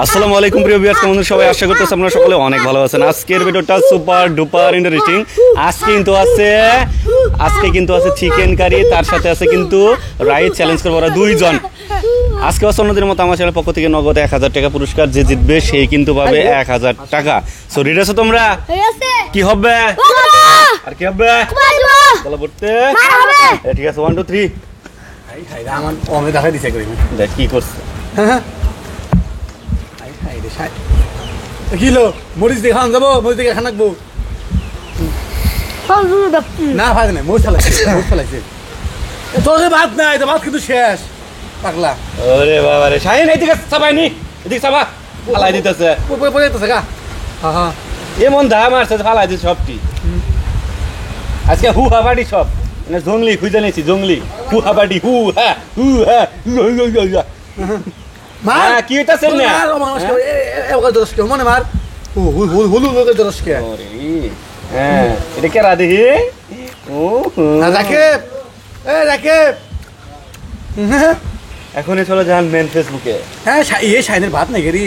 আসসালামু আলাইকুম প্রিয় ভিউয়ার্স, কেমন সবাই? আশা করতেছি আপনারা সকলে অনেক ভালো আছেন। আজকের ভিডিওটা সুপার ডুপার ইন্টারেস্টিং। আজকে কিন্তু আছে চিকেন কারি, তার সাথে আছে কিন্তু রাইস চ্যালেঞ্জ করবো ওরা দুইজন। আজকে অন্যদের মতো আমার চ্যানেলের পক্ষ থেকে নগদ 1000 টাকা পুরস্কার, যে জিতবে সেই কিন্তু পাবে 1000 টাকা। সো রেডি আছো তোমরা? কি হবে আর কি হবে বলো পড়তে? ঠিক আছে, 1 2 3। আমার অমে দেখা দিছে করি দেখ কি করছে। কিলো মরিচ দিয়ে খান যাবো, মরিচ দিয়ে খান রাখবো না ভাই নাই, মরিচ ফেলাইছে তোর ভাত নাই, তো ভাত কিন্তু শেষ পাগলা। ওরে বাবা রে, শাহিন এদিকে চাবাইনি, এদিকে চাবা, ফালাই দিতেছে গা। হ্যাঁ এমন দাম আসছে, ফালাই দিচ্ছে সবটি। আজকে হু হাবাড়ি সব মানে জঙ্গলি খুঁজে নিয়েছি, জঙ্গলি হু হাবাড়ি, হু হ্যাঁ হু হ্যাঁ। মার কি হইতাছে না মনে মার হুলু দরসকে। হ্যাঁ এটা কে রাধি? ও রাকেব, রাকেব এখনই চলে যান মেন ফেসবুকে। হ্যাঁ এই শাইনের ভাত নাই গেরি।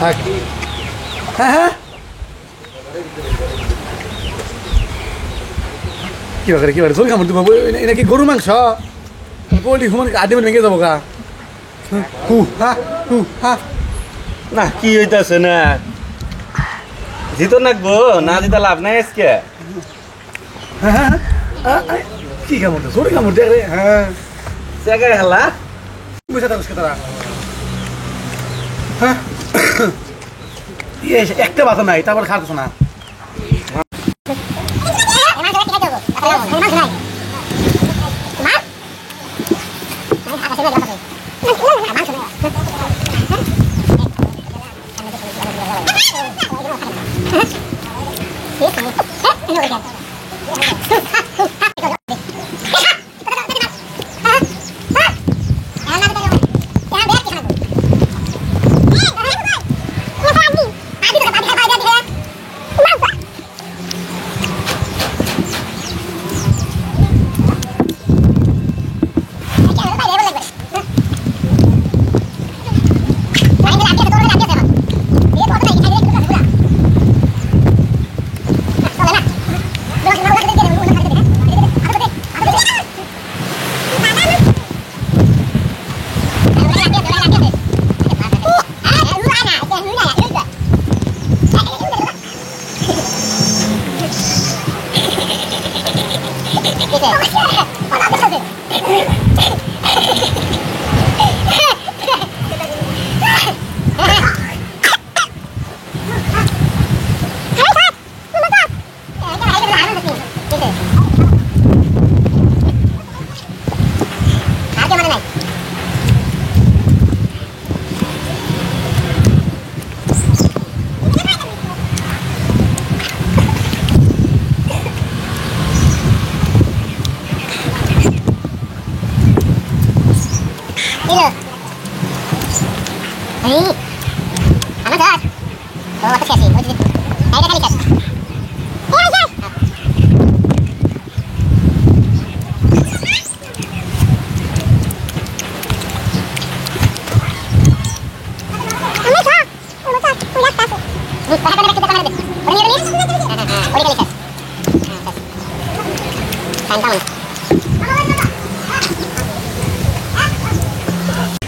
হ্যাঁ হ্যাঁ কি বারে চল কামড় দিব নাকি গরু মাংস পোল্ট্রি হুমান আদি ভেঙে যাবো গা। হু হা হু হা না কি হইতাছে না, জিতো নাকবো না জিতা লাভ নাই আজকে। কি কামড় দেয় সরি কামড় দেয় রে। হ্যাঁ জায়গায় হেলা বুঝে থাকস তারা। হ্যাঁ একটা বাতা নাই, তারপর খাওয়াতো না।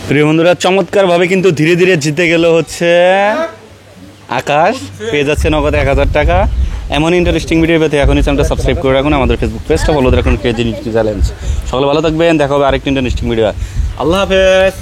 প্রিয় বন্ধুরা, চমৎকার ভাবে কিন্তু ধীরে ধীরে জিতে গেল হচ্ছে আকাশ, পেয়ে যাচ্ছে নগদ 1000 টাকা। এমন ইন্টারেস্টিং ভিডিও পেতে এখনই চ্যানেলটা সাবস্ক্রাইব করে রাখুন, আমাদের ফেসবুক পেজটা ফলো রাখুন, ক্রেজি চ্যালেঞ্জ। সকলে ভালো থাকবেন, দেখা হবে আরেকটি ইন্টারেস্টিং ভিডিও। আল্লাহ হাফেজ।